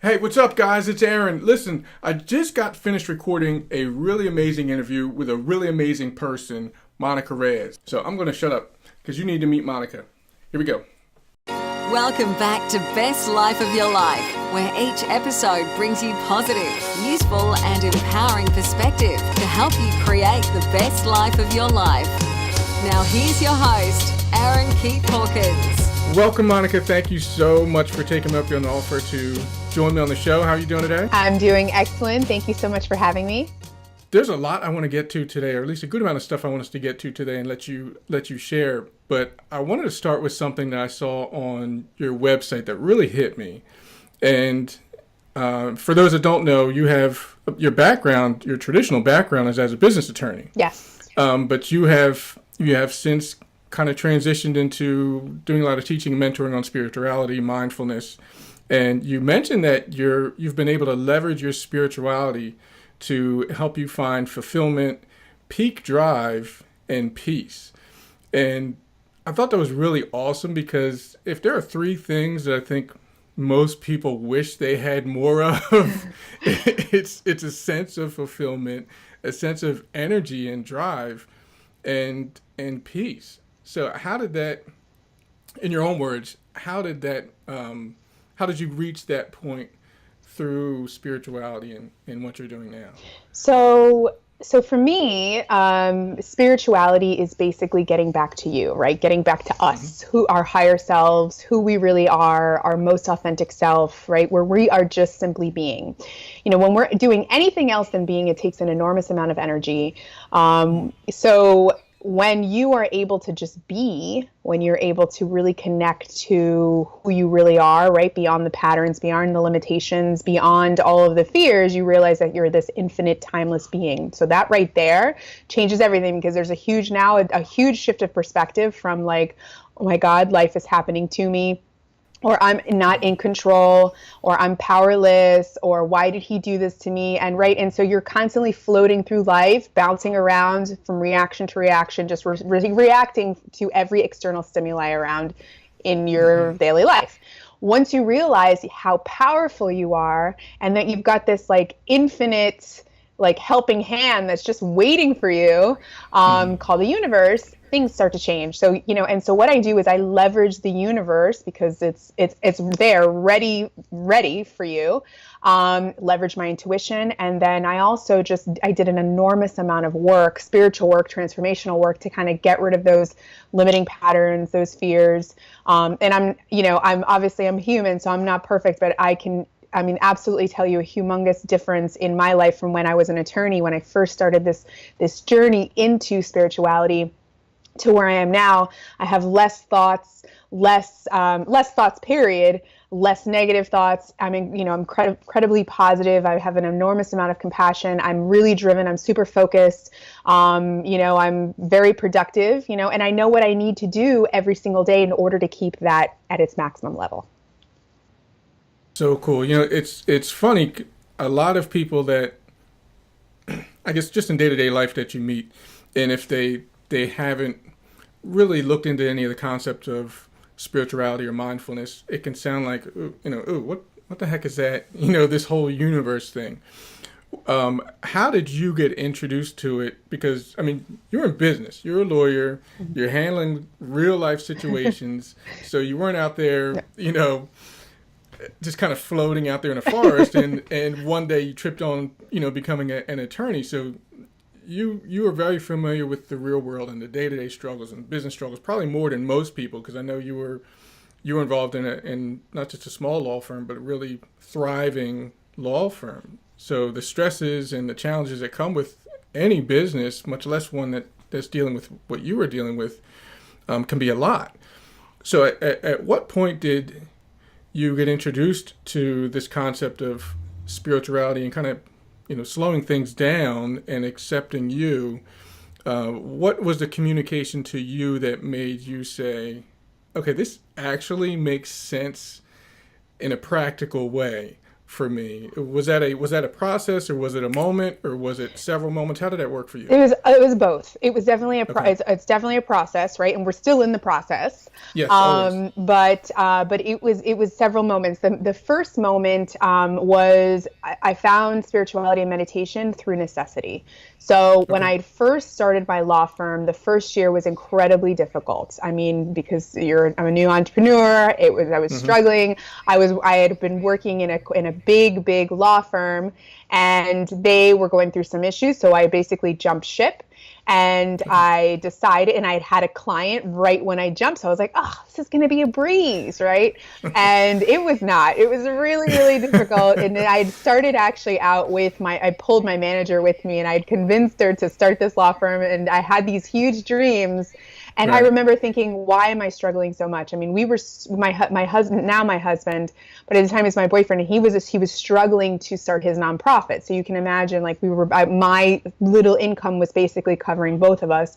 Hey, what's up, guys? It's Aaron. Listen, I just got finished recording a really amazing interview with a really amazing person, Monica Reyes. So I'm going to shut up because you need to meet Monica. Here we go. Welcome back to Best Life of Your Life, where each episode brings you positive, useful, and empowering perspective to help you create the best life of your life. Now here's your host, Aaron Keith Hawkins. Welcome, Monica. Thank you so much for taking me up on the offer to join me on the show. How are you doing today? I'm doing excellent. Thank you so much for having me. There's a lot I want to get to today, or at least a good amount of stuff I want us to get to today and let you share. But I wanted to start with something that I saw on your website that really hit me. And for those that don't know, you have your background, your traditional background is as a business attorney. Yes. But you have since kind of transitioned into doing a lot of teaching and mentoring on spirituality, mindfulness. And you mentioned that you've been able to leverage your spirituality to help you find fulfillment, peak drive, and peace. And I thought that was really awesome because if there are three things that I think most people wish they had more of, it's a sense of fulfillment, a sense of energy and drive, and peace. So how did that, in your own words, how did you reach that point through spirituality and what you're doing now? So for me, spirituality is basically getting back to you, right? Getting back to us, who our higher selves, who we really are, our most authentic self, right? Where we are just simply being. You know, when we're doing anything else than being, it takes an enormous amount of energy. So when you are able to just be, when you're able to really connect to who you really are, right? Beyond the patterns, beyond the limitations, beyond all of the fears, you realize that you're this infinite, timeless being. So that right there changes everything because there's a huge shift of perspective from like, oh my God, life is happening to me, or I'm not in control, or I'm powerless, or why did he do this to me? And so you're constantly floating through life, bouncing around from reaction to reaction, just reacting to every external stimuli around in your daily life. Once you realize how powerful you are, and that you've got this like infinite like helping hand that's just waiting for you, called the universe, things start to change. So, you know, and so what I do is I leverage the universe because it's there ready for you, leverage my intuition. And then I did an enormous amount of work, spiritual work, transformational work to kind of get rid of those limiting patterns, those fears. And I'm human, so I'm not perfect, but absolutely tell you a humongous difference in my life from when I was an attorney, when I first started this journey into spirituality, to where I am now. I have less thoughts, period, less negative thoughts. I'm incredibly positive. I have an enormous amount of compassion. I'm really driven. I'm super focused. I'm very productive, and I know what I need to do every single day in order to keep that at its maximum level. So cool. It's funny. A lot of people that, I guess, just in day-to-day life that you meet, and if they haven't really looked into any of the concepts of spirituality or mindfulness, it can sound like, what the heck is that? This whole universe thing. How did you get introduced to it? Because, you're in business. You're a lawyer. You're handling real life situations. So you weren't out there, just kind of floating out there in a forest. and one day you tripped on, becoming an attorney. So you are very familiar with the real world and the day-to-day struggles and business struggles, probably more than most people, because I know you were involved in not just a small law firm, but a really thriving law firm. So the stresses and the challenges that come with any business, much less one that's dealing with what you were dealing with, can be a lot. So at what point did you get introduced to this concept of spirituality and kind of slowing things down and accepting you? What was the communication to you that made you say, okay, this actually makes sense in a practical way for me. Was that a process, or was it a moment, or was it several moments? How did that work for you? It was both. It was definitely Okay. it's definitely a process, right? And we're still in the process. Yes, always. But it was several moments. The first moment was I found spirituality and meditation through necessity. So when Okay. I first started my law firm, the first year was incredibly difficult. I mean, because I'm a new entrepreneur. I was Mm-hmm. struggling. I had been working in a big law firm, and they were going through some issues. So I basically jumped ship, and Okay. I decided, and I had a client right when I jumped. So I was like, oh, this is going to be a breeze, right? And it was not. It was really difficult. And then I started actually out with I pulled my manager with me, and I'd convinced her to start this law firm. And I had these huge dreams. And I Right. remember thinking, why am I struggling so much? I mean, we were my husband, now my husband, but at the time he was my boyfriend, and he was struggling to start his nonprofit. So you can imagine, like, my little income was basically covering both of us.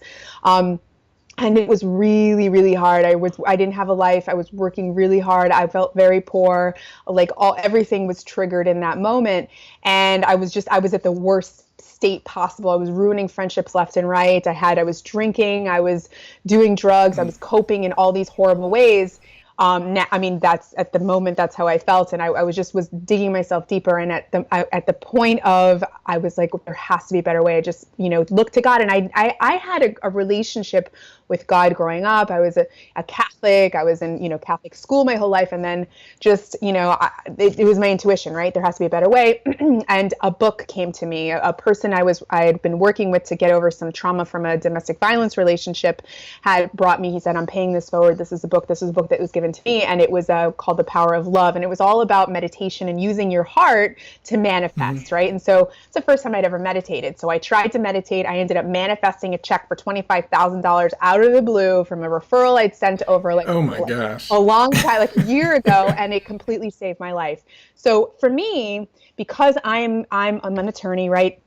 And it was really hard. I didn't have a life. I was working really hard. I felt very poor. Like, everything was triggered in that moment, and I was at the worst state possible. I was ruining friendships left and right. I was drinking, I was doing drugs, I was coping in all these horrible ways. Now, I mean, that's at the moment, that's how I felt. And I was digging myself deeper. And at the point of, I was like, there has to be a better way. I just, looked to God. And I had a relationship with God growing up. I was a Catholic. I was in, Catholic school my whole life. And then just, it was my intuition, right? There has to be a better way. And a book came to me. A person I had been working with to get over some trauma from a domestic violence relationship had brought me. He said, I'm paying this forward. This is a book that was given to me. And it was called The Power of Love. And it was all about meditation and using your heart to Mm-hmm. manifest, right? And so it's the first time I'd ever meditated. So I tried to meditate. I ended up manifesting a check for $25,000 out of the blue from a referral I'd sent over Oh my gosh. a long time, like a year ago, and it completely saved my life. So for me, because I'm an attorney, right?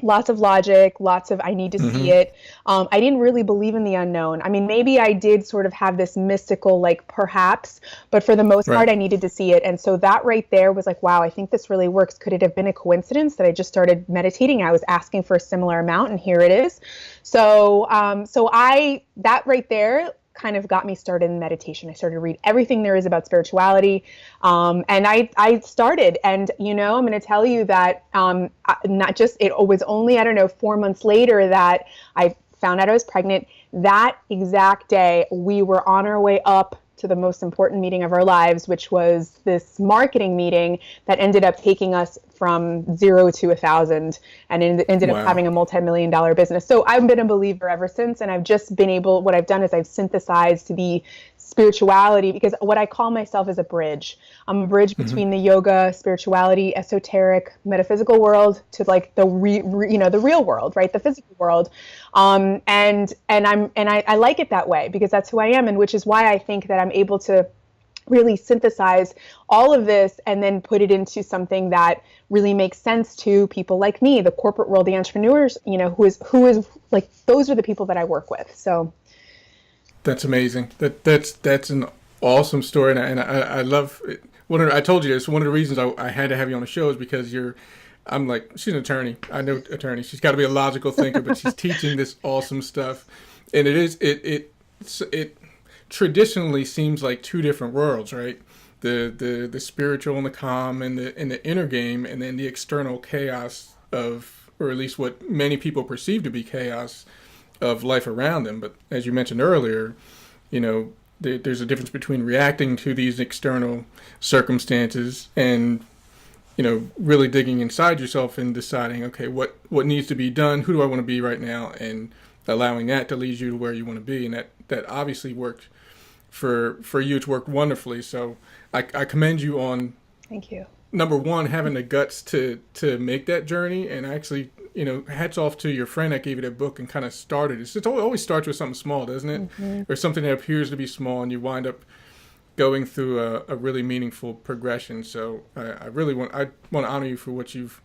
Lots of logic, lots of I need to see Mm-hmm. it. I didn't really believe in the unknown. I mean, maybe I did sort of have this mystical, like, perhaps, but for the most part, Right. I needed to see it. And so that right there was like, wow, I think this really works. Could it have been a coincidence that I just started meditating? I was asking for a similar amount, and here it is. That right there kind of got me started in meditation. I started to read everything there is about spirituality. And I started, and, I'm going to tell you that, not just, it was only, I don't know, 4 months later that I found out I was pregnant. That exact day, we were on our way up to the most important meeting of our lives, which was this marketing meeting that ended up taking us from 0 to 1,000, and ended up Wow. having a multi-million-dollar business. So I've been a believer ever since, and I've just been able, what I've done is I've synthesized the spirituality, because what I call myself is a bridge. I'm a bridge Mm-hmm. between the yoga, spirituality, esoteric, metaphysical world to, like, the the real world, right? The physical world. I like it that way, because that's who I am, and which is why I think that I'm able to really synthesize all of this and then put it into something that really makes sense to people like me, the corporate world, the entrepreneurs, who is like, those are the people that I work with. So That's amazing. That's an awesome story, and I love it. I told you this. One of the reasons I had to have you on the show is because I'm like, she's an attorney. I know attorney. She's got to be a logical thinker, but she's teaching this awesome stuff, and it traditionally seems like two different worlds, right? The spiritual and the calm and the inner game, and then the external chaos of, or at least what many people perceive to be chaos of life around them. But as you mentioned earlier, there's a difference between reacting to these external circumstances and, really digging inside yourself and deciding, okay, what needs to be done? Who do I want to be right now? And allowing that to lead you to where you want to be. And that obviously worked for you. It's worked wonderfully. So I commend you on, thank you. number one, having the guts to make that journey, and actually, hats off to your friend that gave you that book and kind of started it. It always starts with something small, doesn't it? Mm-hmm. Or something that appears to be small, and you wind up going through a really meaningful progression. So I want to honor you for what you've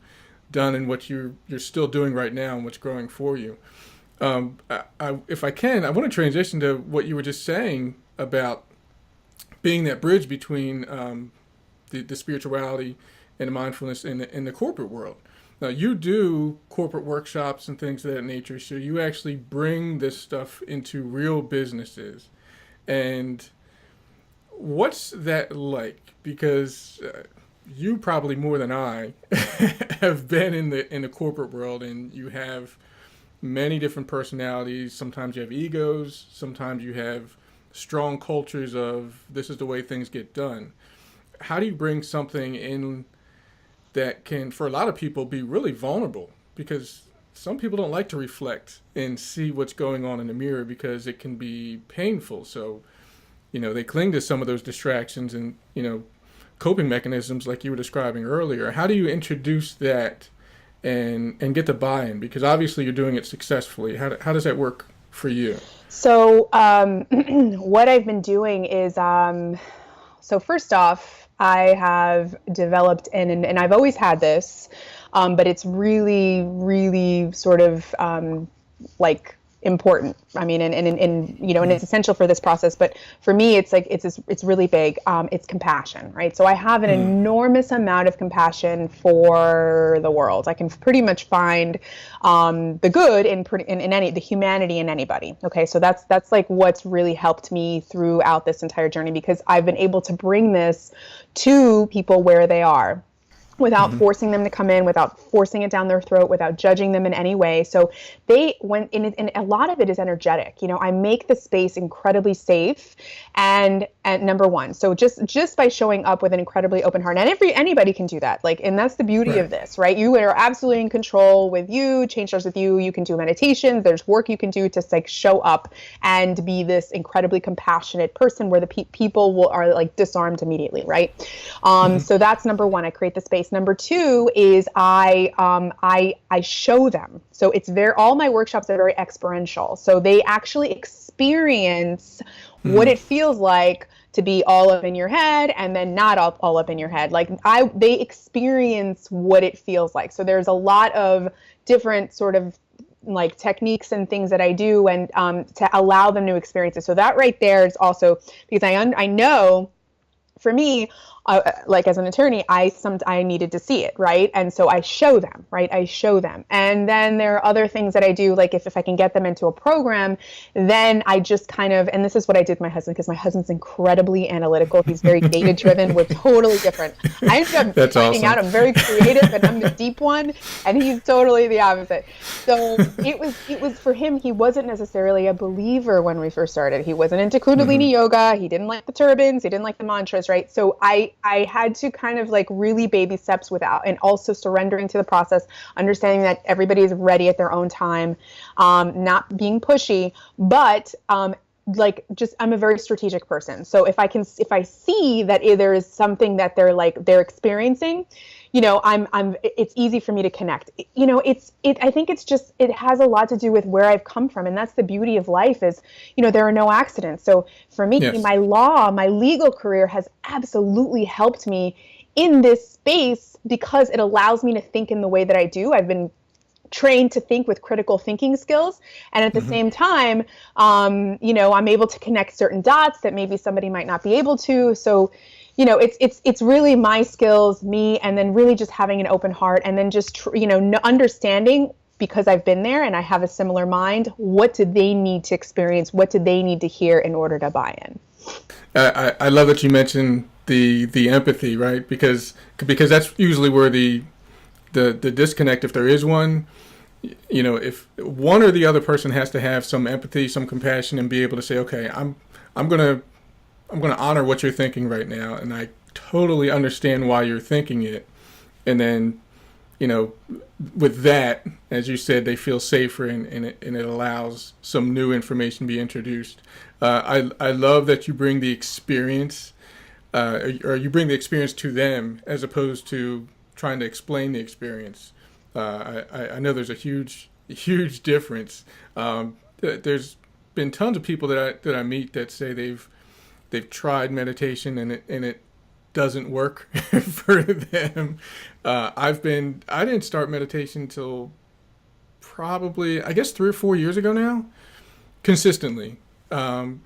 done and what you're still doing right now and what's growing for you. If I can, I want to transition to what you were just saying about being that bridge between the spirituality and mindfulness in the corporate world. Now, you do corporate workshops and things of that nature, so you actually bring this stuff into real businesses. And what's that like? Because you probably more than I have been in the corporate world, and you have many different personalities. Sometimes you have egos. Sometimes you have strong cultures of this is the way things get done. How do you bring something in that can, for a lot of people, be really vulnerable? Because some people don't like to reflect and see what's going on in the mirror because it can be painful. So, they cling to some of those distractions and, coping mechanisms like you were describing earlier. How do you introduce that and get the buy-in? Because obviously you're doing it successfully. How does that work for you? So what I've been doing is, so first off, I have developed, and I've always had this, but it's really, really sort of like important. I mean, and it's essential for this process. But for me, it's like it's really big. It's compassion, right? So I have an enormous amount of compassion for the world. I can pretty much find the good in the humanity in anybody. Okay, so that's like what's really helped me throughout this entire journey, because I've been able to bring this to people where they are, without forcing them to come in, without forcing it down their throat, without judging them in any way. So and a lot of it is energetic. I make the space incredibly safe, and number one. So just by showing up with an incredibly open heart, and anybody can do that. And that's the beauty of this, right? You are absolutely in control with you. Change starts with you. You can do meditations. There's work you can do to show up and be this incredibly compassionate person, where the people are disarmed immediately, right? So that's number one. I create the space. Number two is I show them. So all my workshops are very experiential. So they actually experience what it feels like to be all up in your head, and then not all up in your head. They experience what it feels like. So there's a lot of different sort of techniques and things that I do, and to allow them to experience it. So that right there is also because I know, for me, as an attorney, I needed to see it, right? And so I show them, right? I show them. And then there are other things that I do, like if I can get them into a program, then I just kind of, and this is what I did with my husband, because my husband's incredibly analytical. He's very data driven. We're totally different. I ended up finding out I'm very creative and I'm the deep one, and he's totally the opposite. So it was for him, he wasn't necessarily a believer when we first started. He wasn't into Kundalini yoga. He didn't like the turbans. He didn't like the mantras, right? So I had to kind of really baby steps and also surrendering to the process, understanding that everybody is ready at their own time, not being pushy, but I'm a very strategic person. So if I see that there is something that they're experiencing, it's easy for me to connect. I think it has a lot to do with where I've come from. And that's the beauty of life is, there are no accidents. So for me, yes, my legal career has absolutely helped me in this space, because it allows me to think in the way that I do. I've been trained to think with critical thinking skills. And at the same time, I'm able to connect certain dots that maybe somebody might not be able to. So, it's really my skills, me, and then really just having an open heart, and then just, understanding, because I've been there and I have a similar mind, what do they need to experience? What do they need to hear in order to buy in? I love that you mentioned the empathy, right? Because that's usually where the disconnect, if there is one, if one or the other person has to have some empathy, some compassion, and be able to say, okay, I'm gonna honor what you're thinking right now, and I totally understand why you're thinking it. And then, with that, as you said, they feel safer, and it allows some new information to be introduced. I love that you bring the experience, or you bring the experience to them, as opposed to trying to explain the experience. I know there's a huge difference. There's been tons of people that I meet that say they've tried meditation and it doesn't work for them. I didn't start meditation until probably, I guess, 3 or 4 years ago now, consistently. And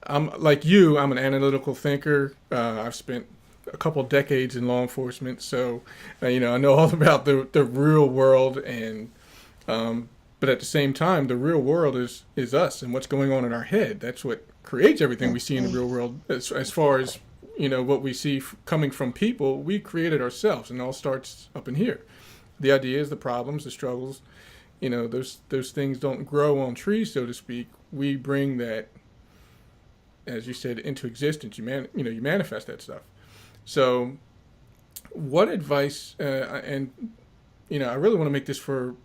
I'm like you, I'm an analytical thinker. I've spent a couple decades in law enforcement, so I know all about the real world, and but at the same time, the real world is us and what's going on in our head. That's what creates everything we see in the real world. As far as what we see coming from people, we create it ourselves, and it all starts up in here. The ideas, the problems, the struggles, those things don't grow on trees, so to speak. We bring that, as you said, into existence. You manifest that stuff. So, what advice? And I really want to make this for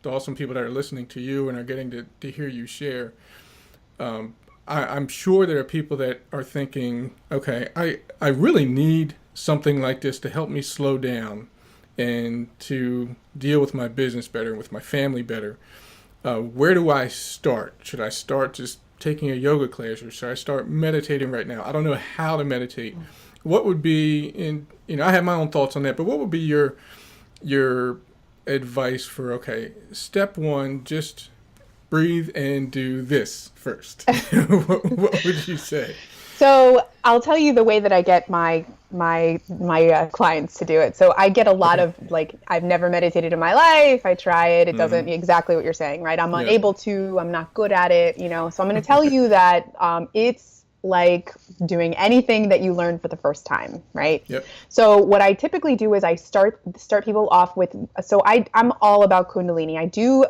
the awesome people that are listening to you and are getting to hear you share. I'm sure there are people that are thinking, okay, I really need something like this to help me slow down and to deal with my business better and with my family better. Where do I start? Should I start just taking a yoga class, or should I start meditating right now? I don't know how to meditate. What would be I have my own thoughts on that, but what would be your advice for, okay, step one, just breathe and do this first? What would you say? So I'll tell you the way that I get my clients to do it. So I get a lot of I've never meditated in my life. I try it. It doesn't exactly what you're saying, right? I'm unable to. I'm not good at it. So I'm going to tell you that it's like doing anything that you learn for the first time, right? Yep. So what I typically do is I start people off with, I'm all about Kundalini. I do,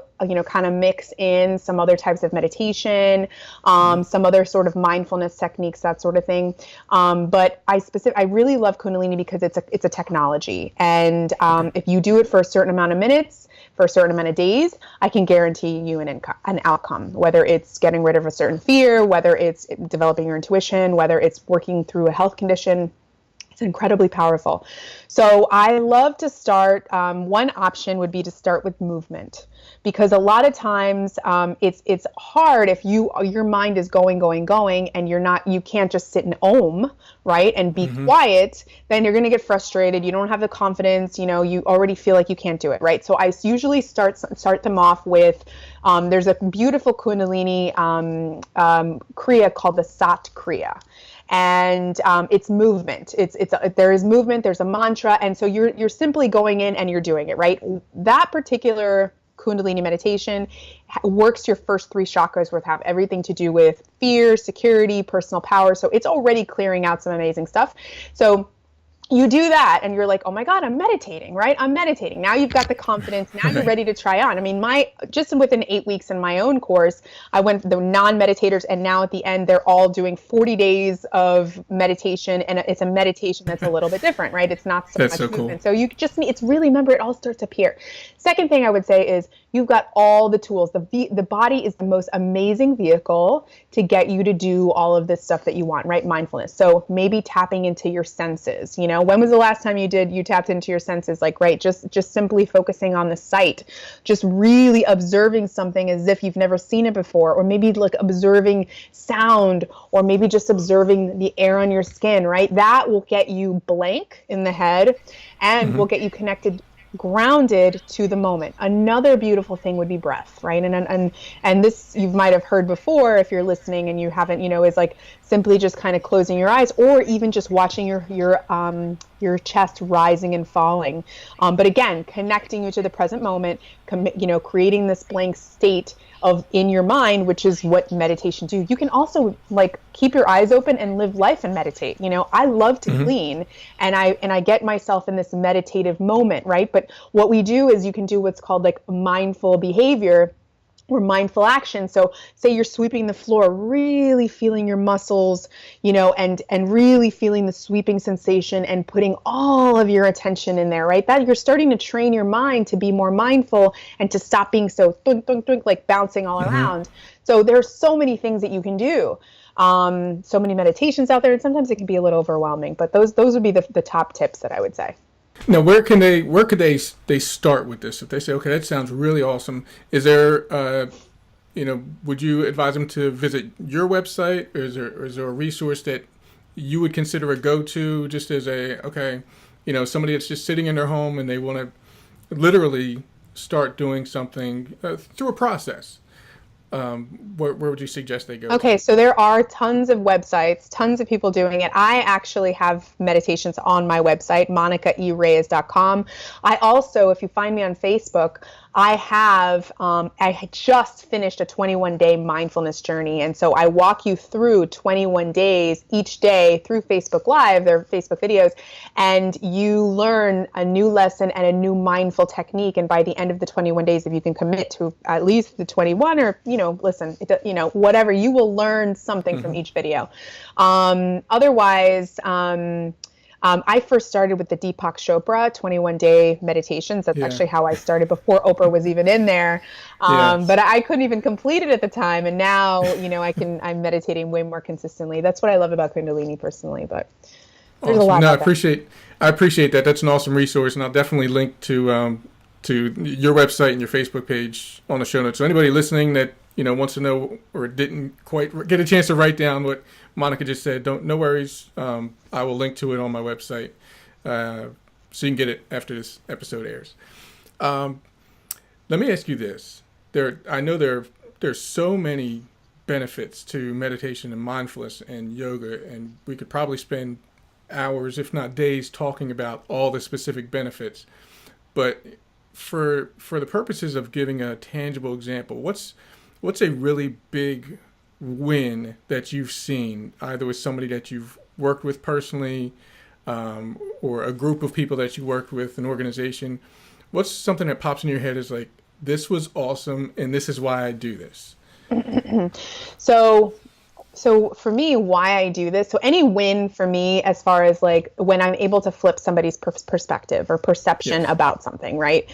kind of mix in some other types of meditation, some other sort of mindfulness techniques, that sort of thing. But I really love Kundalini because it's a technology. And if you do it for a certain amount of minutes, for a certain amount of days, I can guarantee you an outcome, whether it's getting rid of a certain fear, whether it's developing your intuition, whether it's working through a health condition. It's incredibly powerful. So I love to start, one option would be to start with movement, because a lot of times it's hard if your mind is going, and you can't just sit and om, right, and be quiet. Then you're going to get frustrated. You don't have the confidence. You already feel like you can't do it, right? So I usually start them off with, there's a beautiful Kundalini Kriya called the Sat Kriya. And it's movement. There is movement. There's a mantra, and so you're simply going in and you're doing it, right? That particular Kundalini meditation works your first three chakras, which have everything to do with fear, security, personal power. So it's already clearing out some amazing stuff. So you do that and you're like, oh my God, I'm meditating, right? I'm meditating. Now you've got the confidence. Now you're ready to try on. I mean, just within 8 weeks in my own course, I went the non-meditators, and now at the end, they're all doing 40 days of meditation, and it's a meditation that's a little bit different, right? It's not so that's much so movement. Cool. So you just need, it's really, remember, it all starts up here. Second thing I would say is you've got all the tools. The body is the most amazing vehicle to get you to do all of this stuff that you want, right? Mindfulness. So maybe tapping into your senses. When was the last time you tapped into your senses? Right, just simply focusing on the sight, just really observing something as if you've never seen it before, or maybe observing sound, or maybe just observing the air on your skin, right? That will get you blank in the head and will get you connected, grounded to the moment. Another beautiful thing would be breath, right? And this you might have heard before if you're listening and you haven't, is like simply just kind of closing your eyes, or even just watching your chest rising and falling. But again, connecting you to the present moment, creating this blank state in your mind, which is what meditation do. You can also keep your eyes open and live life and meditate. I love to clean, and I get myself in this meditative moment, right? But what we do is you can do what's called mindful behavior or mindful action. So say you're sweeping the floor, really feeling your muscles, and really feeling the sweeping sensation and putting all of your attention in there, right? That you're starting to train your mind to be more mindful and to stop being so thunk, thunk, thunk, bouncing all around. So there's so many things that you can do. So many meditations out there, and sometimes it can be a little overwhelming, but those would be the top tips that I would say. Now, where could they start with this? If they say, okay, that sounds really awesome, is there, would you advise them to visit your website, or is there a resource that you would consider a go-to, just as somebody that's just sitting in their home and they want to literally start doing something through a process? where would you suggest they go Okay, to? so there are tons of websites, tons of people doing it. I actually have meditations on my website, monicaereyes.com. I also, if you find me on Facebook, I had just finished a 21-day mindfulness journey. And so I walk you through 21 days each day through Facebook Live, their Facebook videos, and you learn a new lesson and a new mindful technique. And by the end of the 21 days, if you can commit to at least the 21 or, listen, whatever, you will learn something from each video. Otherwise, I first started with the Deepak Chopra 21-day meditations. That's Yeah. actually how I started before Oprah was even in there. Yes. But I couldn't even complete it at the time. And now, I'm meditating way more consistently. That's what I love about Kundalini personally, but there's a Awesome. lot No, about that. I appreciate that. That's an awesome resource, and I'll definitely link to your website and your Facebook page on the show notes. So anybody listening that wants to know or didn't quite get a chance to write down what Monica just said, no worries. I will link to it on my website, so you can get it after this episode airs. Let me ask you this: I know there's so many benefits to meditation and mindfulness and yoga, and we could probably spend hours, if not days, talking about all the specific benefits. But for the purposes of giving a tangible example, what's a really big win that you've seen, either with somebody that you've worked with personally, or a group of people that you worked with, an organization? What's something that pops in your head is like, this was awesome, and this is why I do this? So for me, why I do this, so any win for me, as far as like when I'm able to flip somebody's perspective or perception Yes. about something, right?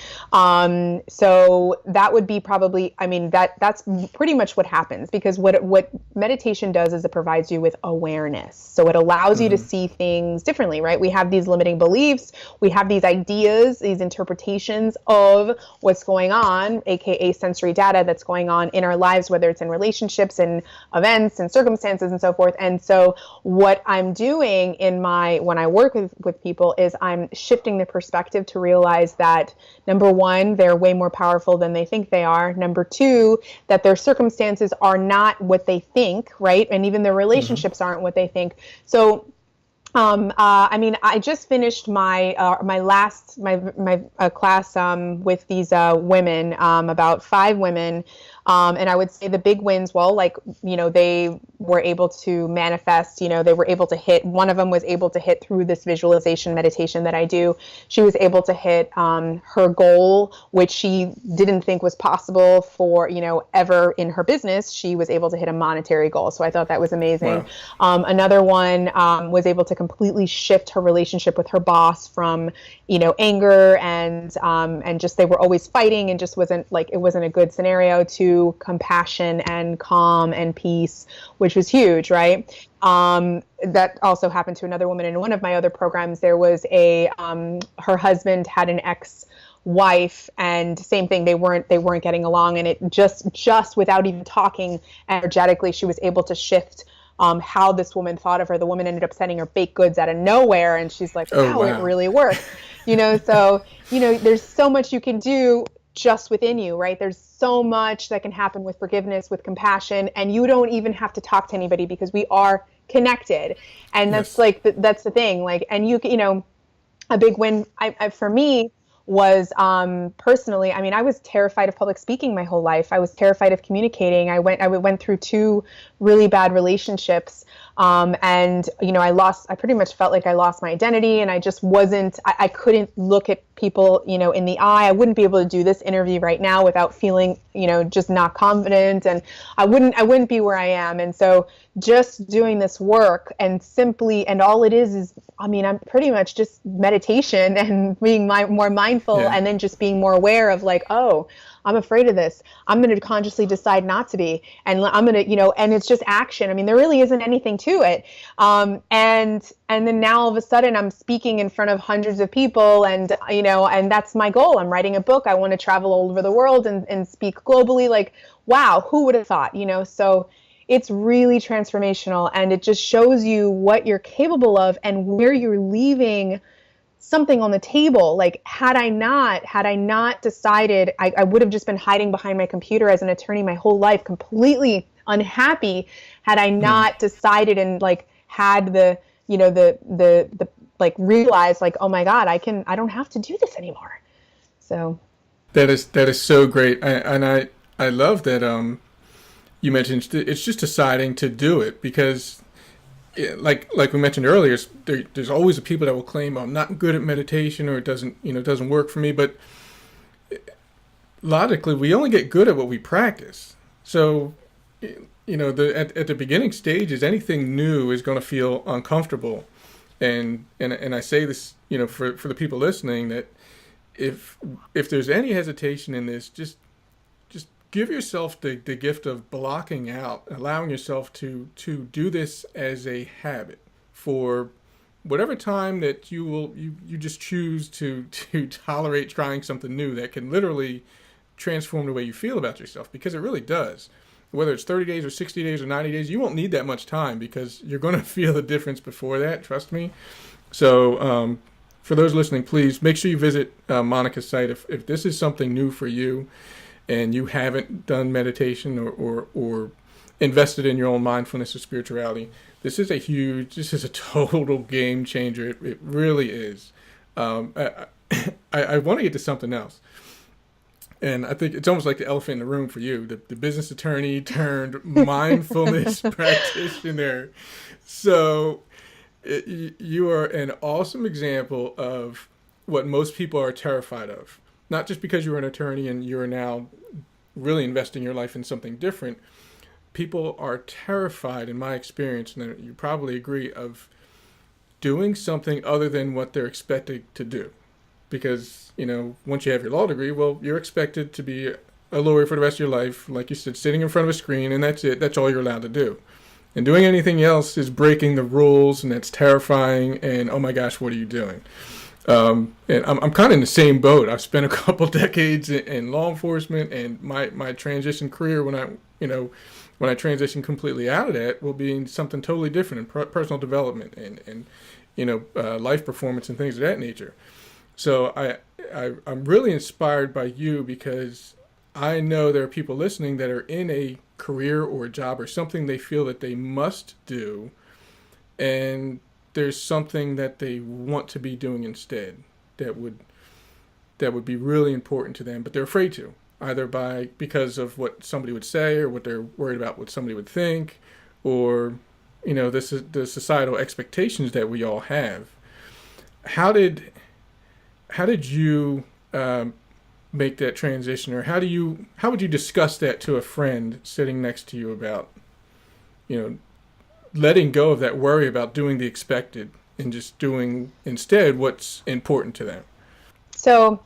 So that would be probably, that's pretty much what happens, because what meditation does is it provides you with awareness. So it allows you to see things differently, right? We have these limiting beliefs, we have these ideas, these interpretations of what's going on, aka sensory data that's going on in our lives, whether it's in relationships and events and circumstances and so forth. And so what I'm doing when I work with people is I'm shifting the perspective to realize that, number one, they're way more powerful than they think they are. Number two, that their circumstances are not what they think, right? And even their relationships aren't what they think. So I just finished my last class with these women, about 5 women, and I would say the big wins. Well, they were able to manifest. They were able to hit. One of them was able to hit through this visualization meditation that I do. She was able to hit her goal, which she didn't think was possible for ever in her business. She was able to hit a monetary goal. So I thought that was amazing. Wow. Another one was able to completely shift her relationship with her boss from, anger and just they were always fighting and just it wasn't a good scenario, to compassion and calm and peace, which was huge, right? That also happened to another woman in one of my other programs. There was her husband had an ex-wife, and same thing, they weren't getting along, and it just without even talking energetically, she was able to shift how this woman thought of her. The woman ended up sending her baked goods out of nowhere, and she's like, Oh, wow, it wow. really worked. So there's so much you can do just within you, right? There's so much that can happen with forgiveness, with compassion, and you don't even have to talk to anybody, because we are connected. And that's Yes. that's the thing. And a big win for me was personally, I was terrified of public speaking my whole life. I was terrified of communicating. I went through 2 really bad relationships. And I pretty much felt like I lost my identity, and I just I couldn't look at people, in the eye. I wouldn't be able to do this interview right now without feeling, just not confident, and I wouldn't be where I am. And so just doing this work and all it is, I'm pretty much just meditation and being more mindful, Yeah. and then just being more aware of oh, I'm afraid of this. I'm going to consciously decide not to be. And I'm going to, and it's just action. There really isn't anything to it. And then now all of a sudden I'm speaking in front of hundreds of people, and, and that's my goal. I'm writing a book. I want to travel all over the world and speak globally. Wow, who would have thought, so it's really transformational, and it just shows you what you're capable of and where you're leaving something on the table. Like had I not decided, I would have just been hiding behind my computer as an attorney my whole life, completely unhappy, had I not decided and like had the, you know, the like realized like, oh my God, I don't have to do this anymore. So that is so great. I love that you mentioned it's just deciding to do it, because like we mentioned earlier, there's always the people that will claim, I'm not good at meditation, or it doesn't work for me. But logically, we only get good at what we practice. So at the beginning stages, anything new is going to feel uncomfortable. And I say this, for the people listening, that if there's any hesitation in this, just give yourself the gift of blocking out, allowing yourself to do this as a habit for whatever time that you just choose to tolerate trying something new that can literally transform the way you feel about yourself, because it really does. Whether it's 30 days or 60 days or 90 days, you won't need that much time, because you're going to feel the difference before that, trust me. So for those listening, please make sure you visit Monica's site if this is something new for you and you haven't done meditation or invested in your own mindfulness or spirituality. This is a total game changer. It really is. I want to get to something else. And I think it's almost like the elephant in the room for you, the business attorney turned mindfulness practitioner. So you are an awesome example of what most people are terrified of. Not just because you're an attorney and you're now really investing your life in something different. People are terrified, in my experience, and you probably agree, of doing something other than what they're expected to do. Because, once you have your law degree, well, you're expected to be a lawyer for the rest of your life, like you said, sitting in front of a screen, and that's it. That's all you're allowed to do. And doing anything else is breaking the rules, and that's terrifying, and oh my gosh, what are you doing? And I'm kind of in the same boat. I've spent a couple decades in law enforcement, and my transition career when I transition completely out of that will be something totally different in personal development and life performance and things of that nature. So I'm really inspired by you, because I know there are people listening that are in a career or a job or something they feel that they must do, and there's something that they want to be doing instead that would be really important to them, but they're afraid to, either because of what somebody would say, or what they're worried about what somebody would think, or this is the societal expectations that we all have. How did you make that transition, or how would you discuss that to a friend sitting next to you about letting go of that worry about doing the expected and just doing instead what's important to them? So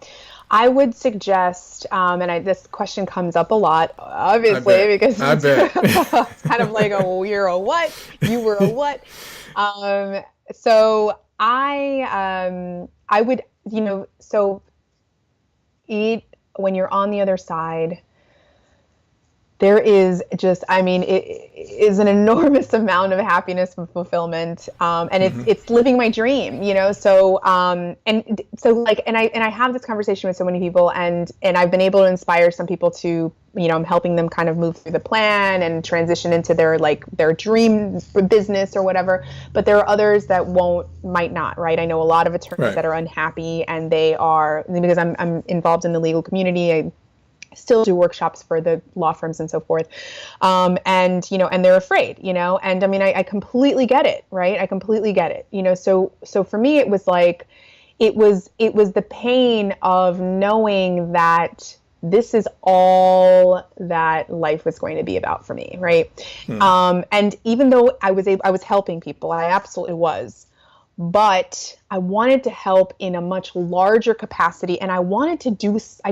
I would suggest, this question comes up a lot, obviously, because it's kind of like you're a what, you were a what. So I would, when you're on the other side, there is just, it is an enormous amount of happiness and fulfillment. And it's living my dream, so, and I have this conversation with so many people, and I've been able to inspire some people to, I'm helping them kind of move through the plan and transition into their dream business or whatever. But there are others that might not, right? I know a lot of attorneys that are unhappy, and they are, because I'm involved in the legal community. I still do workshops for the law firms and so forth. And they're afraid, and I completely get it, right? I completely get it, so for me, it was like, it was the pain of knowing that this is all that life was going to be about for me. Right. And even though I was helping people, I absolutely was, but I wanted to help in a much larger capacity. And I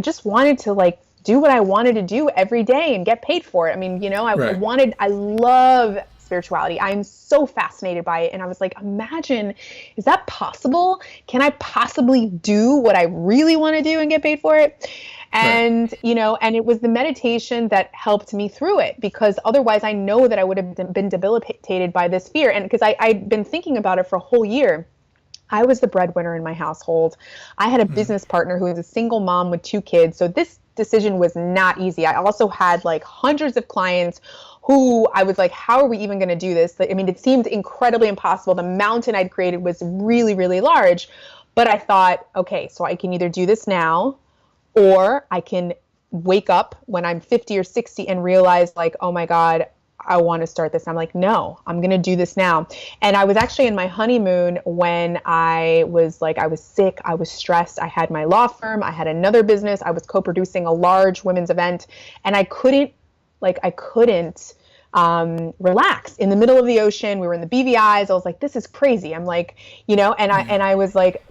just wanted to do what I wanted to do every day and get paid for it. I love spirituality. I'm so fascinated by it. And I was like, imagine, is that possible? Can I possibly do what I really want to do and get paid for it? And, and it was the meditation that helped me through it, because otherwise I know that I would have been debilitated by this fear. And because I'd been thinking about it for a whole year. I was the breadwinner in my household. I had a business partner who was a single mom with 2 kids. So this decision was not easy. I also had like hundreds of clients who I was like, how are we even going to do this? I mean, it seemed incredibly impossible. The mountain I'd created was really, really large. But I thought, okay, so I can either do this now, or I can wake up when I'm 50 or 60 and realize like, oh my God, I want to start this. I'm like, no, I'm going to do this now. And I was actually in my honeymoon when I was sick, I was stressed. I had my law firm, I had another business, I was co-producing a large women's event, and I couldn't relax in the middle of the ocean. We were in the BVI's. I was like, this is crazy. I'm like, and I was like,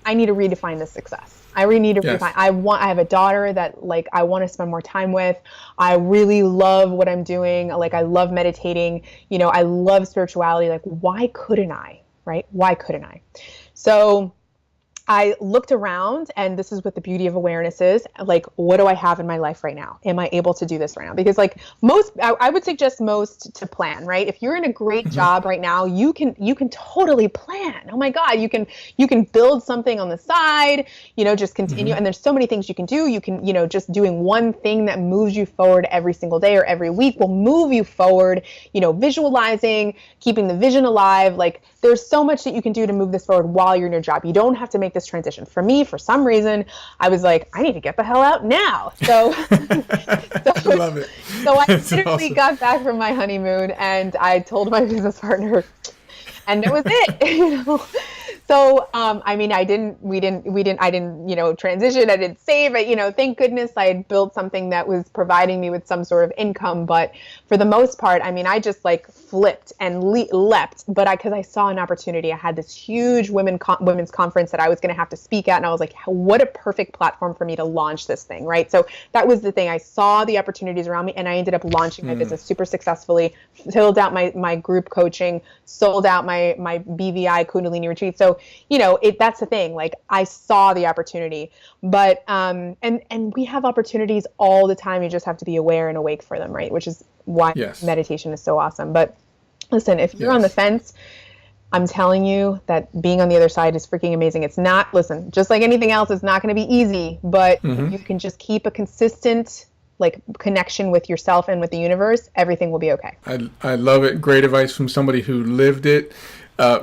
I need to redefine this success. I really need to redefine. I have a daughter that like, I want to spend more time with. I really love what I'm doing. Like, I love meditating, I love spirituality. Like, why couldn't I, right? Why couldn't I? So I looked around, and this is what the beauty of awareness is. Like, what do I have in my life right now? Am I able to do this right now? Because like I would suggest most to plan, right? If you're in a great job right now, you can totally plan. Oh my God, you can build something on the side, just continue. And there's so many things you can do. You can, just doing one thing that moves you forward every single day or every week will move you forward, visualizing, keeping the vision alive. Like, there's so much that you can do to move this forward while you're in your job. You don't have to make this transition. For me, for some reason, I was like, I need to get the hell out now. So, I love it. So I literally got back from my honeymoon, and I told my business partner, and that was it. So, I mean, I didn't transition. I didn't save it. Thank goodness I had built something that was providing me with some sort of income. But for the most part, I mean, I just like flipped and leapt. But because I saw an opportunity, I had this huge women's conference that I was going to have to speak at. And I was like, what a perfect platform for me to launch this thing. Right. So that was the thing. I saw the opportunities around me, and I ended up launching my business super successfully, filled out my group coaching, sold out my BVI Kundalini retreat. So, that's the thing. Like, I saw the opportunity, but, and we have opportunities all the time. You just have to be aware and awake for them. Right. Which is why meditation is so awesome. But listen, if you're on the fence, I'm telling you that being on the other side is freaking amazing. It's not, listen, just like anything else, it's not going to be easy, but if you can just keep a consistent like connection with yourself and with the universe, everything will be okay. I love it. Great advice from somebody who lived it.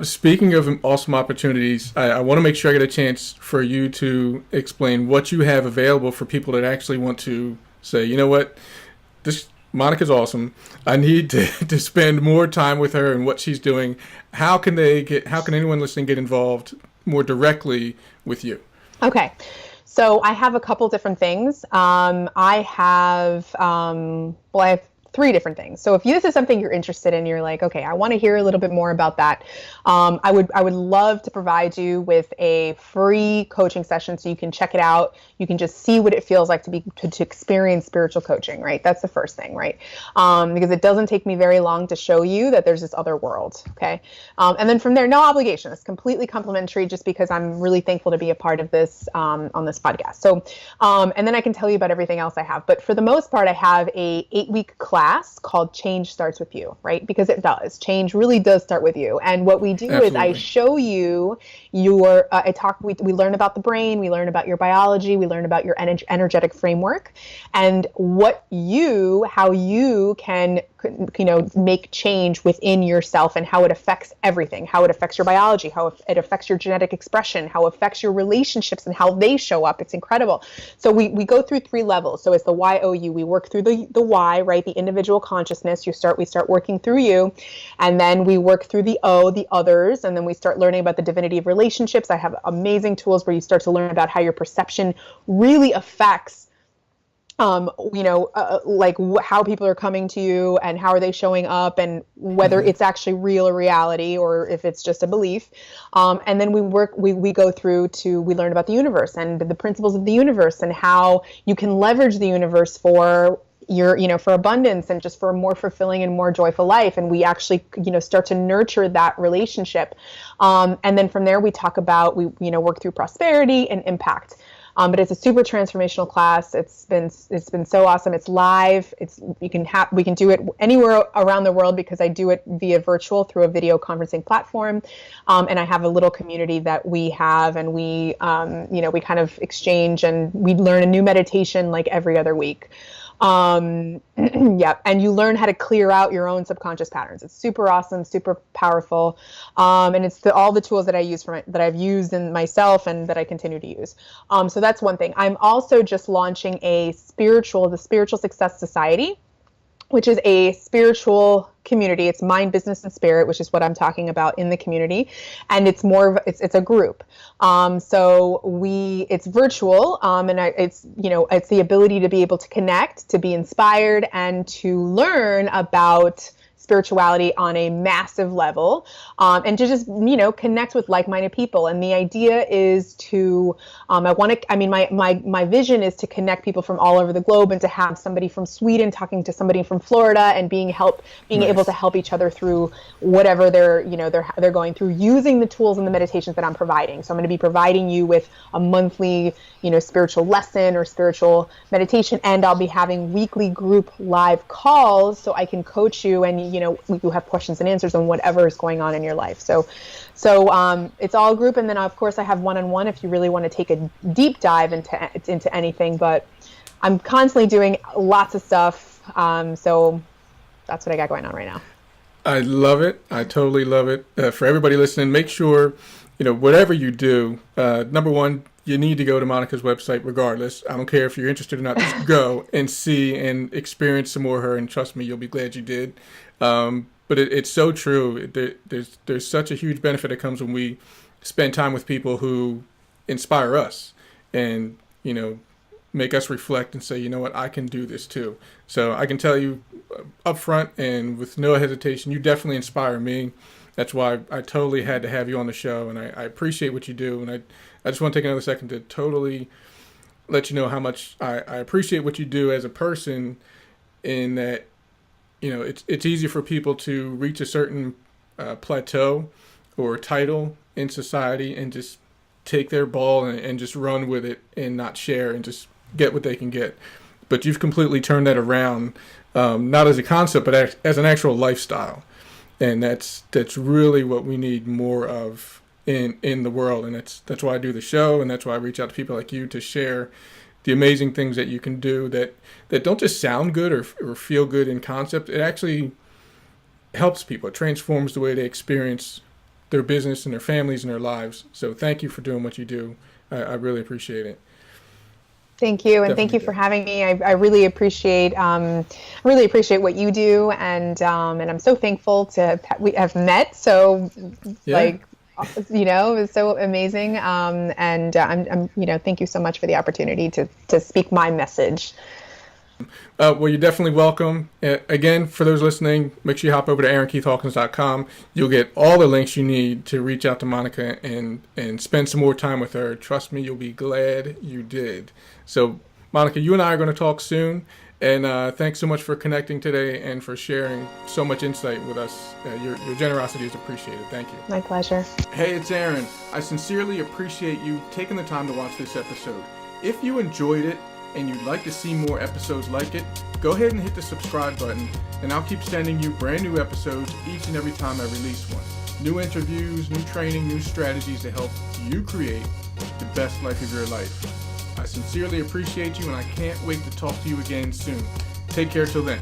Speaking of awesome opportunities, I want to make sure I get a chance for you to explain what you have available for people that actually want to say, you know what, this Monica's awesome. I need to spend more time with her and what she's doing. How can anyone listening get involved more directly with you? Okay. So I have a couple different things. I have 3 different things. So if this is something you're interested in, you're like, okay, I want to hear a little bit more about that. I would love to provide you with a free coaching session so you can check it out. You can just see what it feels like to experience spiritual coaching, right? That's the first thing, right? Because it doesn't take me very long to show you that there's this other world, okay? And then from there, no obligation. It's completely complimentary, just because I'm really thankful to be a part of this on this podcast. So, and then I can tell you about everything else I have. But for the most part, I have a 8-week class called Change Starts With You, right? Because it does. Change really does start with you. And what we do is I show you we learn about the brain, we learn about your biology, we learn about your energetic framework, and how you can make change within yourself, and how it affects everything, how it affects your biology, how it affects your genetic expression, how it affects your relationships and how they show up. It's incredible. So we go through 3 levels. So it's the YOU. We work through the Y, right? The individual consciousness. We start working through you, and then we work through the O, the others, and then we start learning about the divinity of relationships. I have amazing tools where you start to learn about how your perception really affects how people are coming to you and how are they showing up, and whether it's actually real or reality, or if it's just a belief. And then we learn about the universe and the principles of the universe, and how you can leverage the universe for for abundance and just for a more fulfilling and more joyful life. And we actually, start to nurture that relationship. And then from there, we talk about, work through prosperity and impact. But it's a super transformational class. It's been so awesome. It's live. We can do it anywhere around the world because I do it via virtual through a video conferencing platform. And I have a little community that we have, and we kind of exchange, and we learn a new meditation like every other week. Yeah, and you learn how to clear out your own subconscious patterns. It's super awesome, super powerful, and it's all the tools that I use that I've used in myself and that I continue to use. So that's one thing. I'm also just launching the Spiritual Success Society, which is a spiritual community. It's mind, business, and spirit, which is what I'm talking about in the community. And it's it's a group. It's virtual, and it's the ability to be able to connect, to be inspired, and to learn about spirituality on a massive level, and to just connect with like-minded people. And the idea is to my vision is to connect people from all over the globe, and to have somebody from Sweden talking to somebody from Florida, and being able to help each other through whatever they're going through, using the tools and the meditations that I'm providing. So I'm going to be providing you with a monthly spiritual lesson or spiritual meditation, and I'll be having weekly group live calls so I can coach you, and you have questions and answers on whatever is going on in your life. So it's all group, and then of course I have one-on-one if you really want to take a deep dive into anything. But I'm constantly doing lots of stuff. So that's what I got going on right now. I love it. I totally love it. For everybody listening, make sure whatever you do, number one, you need to go to Monica's website regardless. I don't care if you're interested or not. Just go and see and experience some more of her, and trust me, you'll be glad you did. But it's so true. There's such a huge benefit that comes when we spend time with people who inspire us and make us reflect and say, you know what, I can do this too. So I can tell you up front and with no hesitation, you definitely inspire me. That's why I totally had to have you on the show, and I appreciate what you do. And I just want to take another second to totally let you know how much I appreciate what you do as a person, in that it's easy for people to reach a certain plateau or title in society and just take their ball and just run with it and not share and just get what they can get. But you've completely turned that around, not as a concept, but as an actual lifestyle. And that's really what we need more of in the world. And that's why I do the show, and that's why I reach out to people like you to share the amazing things that you can do that don't just sound good or feel good in concept. It actually helps people. It transforms the way they experience their business and their families and their lives. So thank you for doing what you do. I really appreciate it. Thank you, and thank you for having me. I really appreciate what you do, and I'm so thankful we have met. So yeah. It's so amazing. And I'm thank you so much for the opportunity to speak my message. Well, you're definitely welcome. Again, for those listening, make sure you hop over to AaronKeithHawkins.com. You'll get all the links you need to reach out to Monica and spend some more time with her. Trust me, you'll be glad you did. So, Monica, you and I are going to talk soon. And thanks so much for connecting today and for sharing so much insight with us. Your generosity is appreciated. Thank you. My pleasure. Hey, it's Aaron. I sincerely appreciate you taking the time to watch this episode. If you enjoyed it and you'd like to see more episodes like it, go ahead and hit the subscribe button, and I'll keep sending you brand new episodes each and every time I release one. New interviews, new training, new strategies to help you create the best life of your life. I sincerely appreciate you, and I can't wait to talk to you again soon. Take care till then.